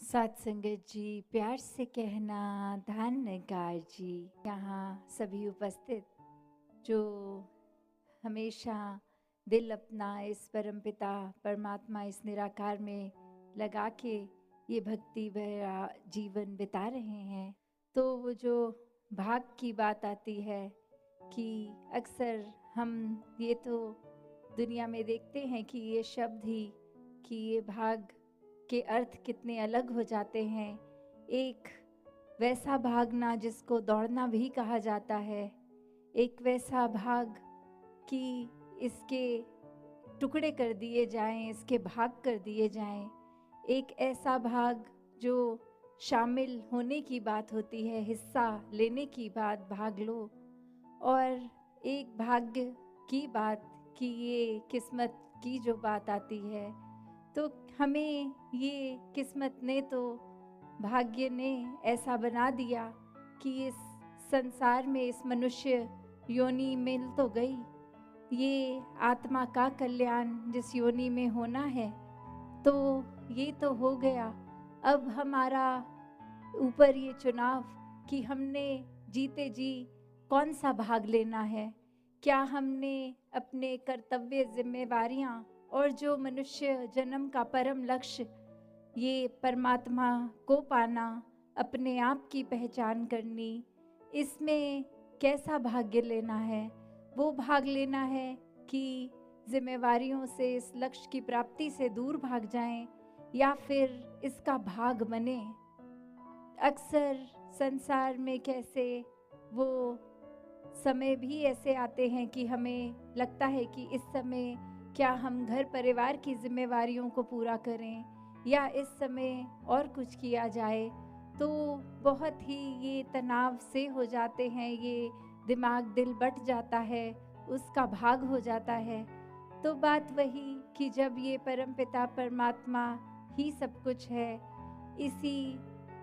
साथ संगत जी, प्यार से कहना धान्यकार जी। यहाँ सभी उपस्थित जो हमेशा दिल अपना इस परमपिता परमात्मा इस निराकार में लगा के ये भक्ति भरा जीवन बिता रहे हैं, तो वो जो भाग की बात आती है कि अक्सर हम ये तो दुनिया में देखते हैं कि ये शब्द ही कि ये भाग के अर्थ कितने अलग हो जाते हैं। एक वैसा भागना जिसको दौड़ना भी कहा जाता है, एक वैसा भाग कि इसके टुकड़े कर दिए जाएं, इसके भाग कर दिए जाएं। एक ऐसा भाग जो शामिल होने की बात होती है, हिस्सा लेने की बात, भाग लो। और एक भाग्य की बात कि ये किस्मत की जो बात आती है, तो हमें ये किस्मत ने तो भाग्य ने ऐसा बना दिया कि इस संसार में इस मनुष्य योनि मिल तो गई। ये आत्मा का कल्याण जिस योनि में होना है, तो ये तो हो गया। अब हमारा ऊपर ये चुनाव कि हमने जीते जी कौन सा भाग लेना है। क्या हमने अपने कर्तव्य, जिम्मेवारियां और जो मनुष्य जन्म का परम लक्ष्य, ये परमात्मा को पाना, अपने आप की पहचान करनी, इसमें कैसा भाग्य लेना है? वो भाग लेना है कि जिम्मेवारियों से, इस लक्ष्य की प्राप्ति से दूर भाग जाएं, या फिर इसका भाग बने। अक्सर संसार में कैसे वो समय भी ऐसे आते हैं कि हमें लगता है कि इस समय क्या हम घर परिवार की जिम्मेवारियों को पूरा करें या इस समय और कुछ किया जाए, तो बहुत ही ये तनाव से हो जाते हैं, ये दिमाग दिल बट जाता है, उसका भाग हो जाता है। तो बात वही कि जब ये परमपिता परमात्मा ही सब कुछ है, इसी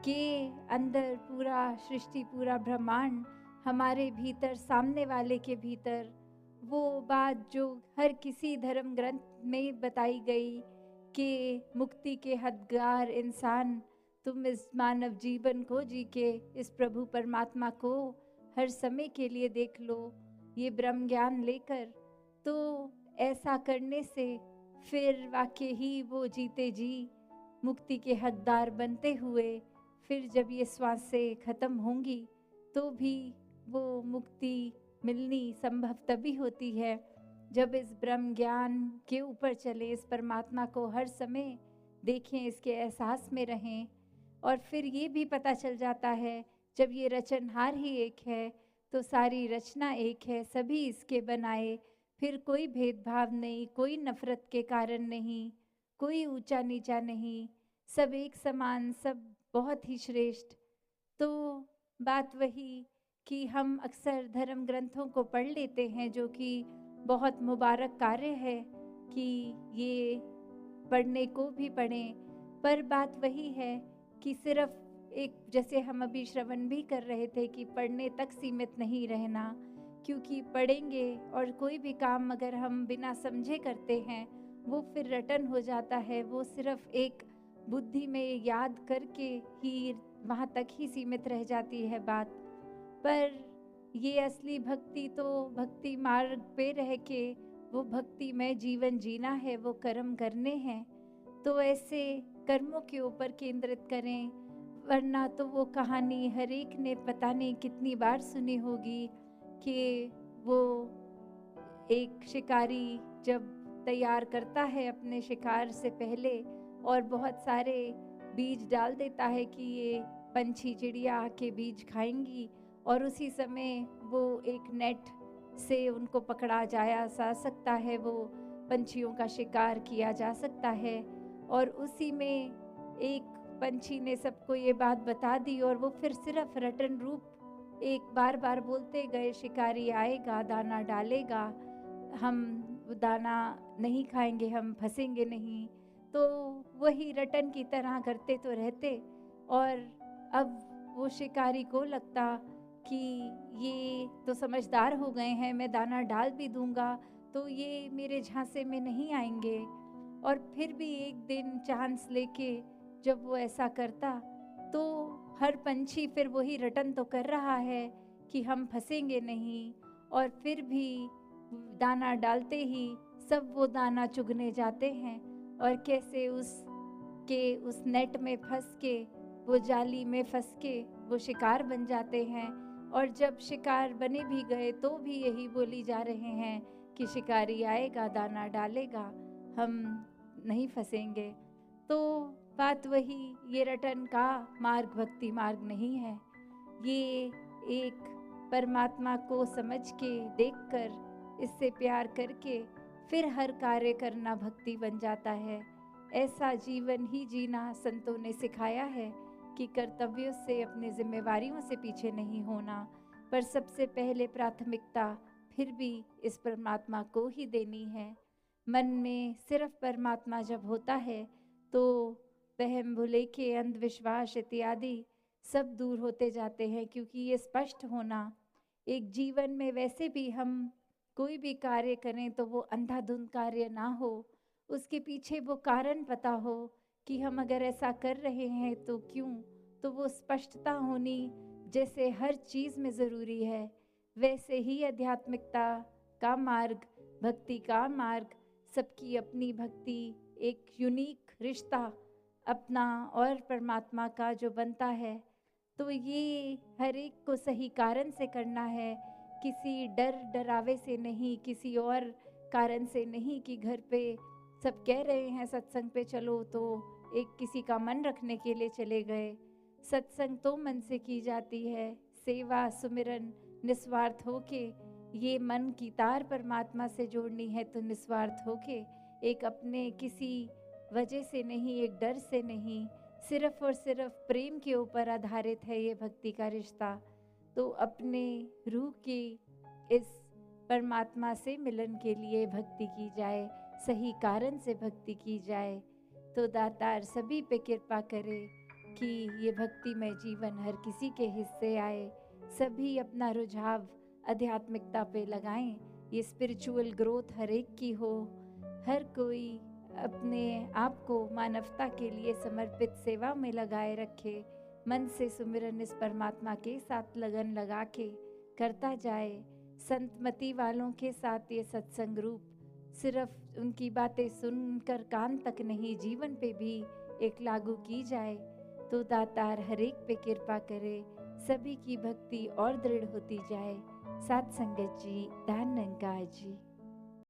के अंदर पूरा सृष्टि, पूरा ब्रह्मांड हमारे भीतर, सामने वाले के भीतर, वो बात जो हर किसी धर्म ग्रंथ में बताई गई कि मुक्ति के हकदार इंसान तुम इस मानव जीवन को जी के इस प्रभु परमात्मा को हर समय के लिए देख लो, ये ब्रह्म ज्ञान लेकर। तो ऐसा करने से फिर वाकई ही वो जीते जी मुक्ति के हकदार बनते हुए, फिर जब ये श्वासें खत्म होंगी तो भी वो मुक्ति मिलनी संभव तभी होती है जब इस ब्रह्म ज्ञान के ऊपर चले, इस परमात्मा को हर समय देखें, इसके एहसास में रहें। और फिर ये भी पता चल जाता है जब ये रचनहार ही एक है तो सारी रचना एक है, सभी इसके बनाए, फिर कोई भेदभाव नहीं, कोई नफरत के कारण नहीं, कोई ऊंचा नीचा नहीं, सब एक समान, सब बहुत ही श्रेष्ठ। तो बात वही कि हम अक्सर धर्म ग्रंथों को पढ़ लेते हैं, जो कि बहुत मुबारक कार्य है कि ये पढ़ने को भी पढ़ें, पर बात वही है कि सिर्फ एक, जैसे हम अभी श्रवण भी कर रहे थे, कि पढ़ने तक सीमित नहीं रहना, क्योंकि पढ़ेंगे और कोई भी काम अगर हम बिना समझे करते हैं वो फिर रटन हो जाता है, वो सिर्फ एक बुद्धि में याद करके ही वहाँ तक ही सीमित रह जाती है बात। पर ये असली भक्ति तो भक्ति मार्ग पे रह के वो भक्ति में जीवन जीना है, वो कर्म करने हैं, तो ऐसे कर्मों के ऊपर केंद्रित करें। वरना तो वो कहानी हर एक ने पता नहीं कितनी बार सुनी होगी कि वो एक शिकारी जब तैयार करता है अपने शिकार से पहले और बहुत सारे बीज डाल देता है कि ये पंछी चिड़िया आके बीज खाएंगी, और उसी समय वो एक नेट से उनको पकड़ा जाया जा सकता है, वो पंछियों का शिकार किया जा सकता है। और उसी में एक पंछी ने सबको ये बात बता दी और वो फिर सिर्फ रटन रूप एक बार बार बोलते गए, शिकारी आएगा, दाना डालेगा, हम दाना नहीं खाएंगे, हम फंसेंगे नहीं। तो वही रटन की तरह करते तो रहते, और अब वो शिकारी को लगता कि ये तो समझदार हो गए हैं, मैं दाना डाल भी दूंगा तो ये मेरे झांसे में नहीं आएंगे। और फिर भी एक दिन चांस लेके जब वो ऐसा करता तो हर पंछी फिर वही रटन तो कर रहा है कि हम फंसेंगे नहीं, और फिर भी दाना डालते ही सब वो दाना चुगने जाते हैं, और कैसे उस नेट में फंस के, वो जाली में फंस के वो शिकार बन जाते हैं। और जब शिकार बने भी गए तो भी यही बोली जा रहे हैं कि शिकारी आएगा, दाना डालेगा, हम नहीं फंसेंगे। तो बात वही, ये रटन का मार्ग भक्ति मार्ग नहीं है। ये एक परमात्मा को समझ के, देखकर, इससे प्यार करके फिर हर कार्य करना भक्ति बन जाता है। ऐसा जीवन ही जीना संतों ने सिखाया है कि कर्तव्यों से, अपने जिम्मेवारियों से पीछे नहीं होना, पर सबसे पहले प्राथमिकता फिर भी इस परमात्मा को ही देनी है। मन में सिर्फ परमात्मा जब होता है तो वहम भुलेखे, अंधविश्वास इत्यादि सब दूर होते जाते हैं, क्योंकि ये स्पष्ट होना, एक जीवन में वैसे भी हम कोई भी कार्य करें तो वो अंधाधुंध कार्य ना हो, उसके पीछे वो कारण पता हो कि हम अगर ऐसा कर रहे हैं तो क्यों, तो वो स्पष्टता होनी जैसे हर चीज़ में ज़रूरी है, वैसे ही आध्यात्मिकता का मार्ग, भक्ति का मार्ग, सबकी अपनी भक्ति, एक यूनिक रिश्ता अपना और परमात्मा का जो बनता है, तो ये हर एक को सही कारण से करना है, किसी डर डरावे से नहीं, किसी और कारण से नहीं कि घर पे सब कह रहे हैं सत्संग पे चलो तो एक किसी का मन रखने के लिए चले गए। सत्संग तो मन से की जाती है, सेवा सुमिरन निस्वार्थ होके, ये मन की तार परमात्मा से जोड़नी है तो निस्वार्थ होके, एक अपने किसी वजह से नहीं, एक डर से नहीं, सिर्फ और सिर्फ प्रेम के ऊपर आधारित है ये भक्ति का रिश्ता। तो अपने रूह की इस परमात्मा से मिलन के लिए भक्ति की जाए, सही कारण से भक्ति की जाए, तो दातार सभी पे कृपा करे कि ये भक्तिमय जीवन हर किसी के हिस्से आए, सभी अपना रुझाव आध्यात्मिकता पे लगाएं, ये स्पिरिचुअल ग्रोथ हर एक की हो, हर कोई अपने आप को मानवता के लिए समर्पित सेवा में लगाए रखे, मन से सुमिरन इस परमात्मा के साथ लगन लगा के करता जाए। संतमति वालों के साथ ये सत्संग रूप सिर्फ उनकी बातें सुनकर कान तक नहीं, जीवन पे भी एक लागू की जाए, तो दातार हर एक पे कृपा करे, सभी की भक्ति और दृढ़ होती जाए। साथ संगत जी, धन निरंकार जी।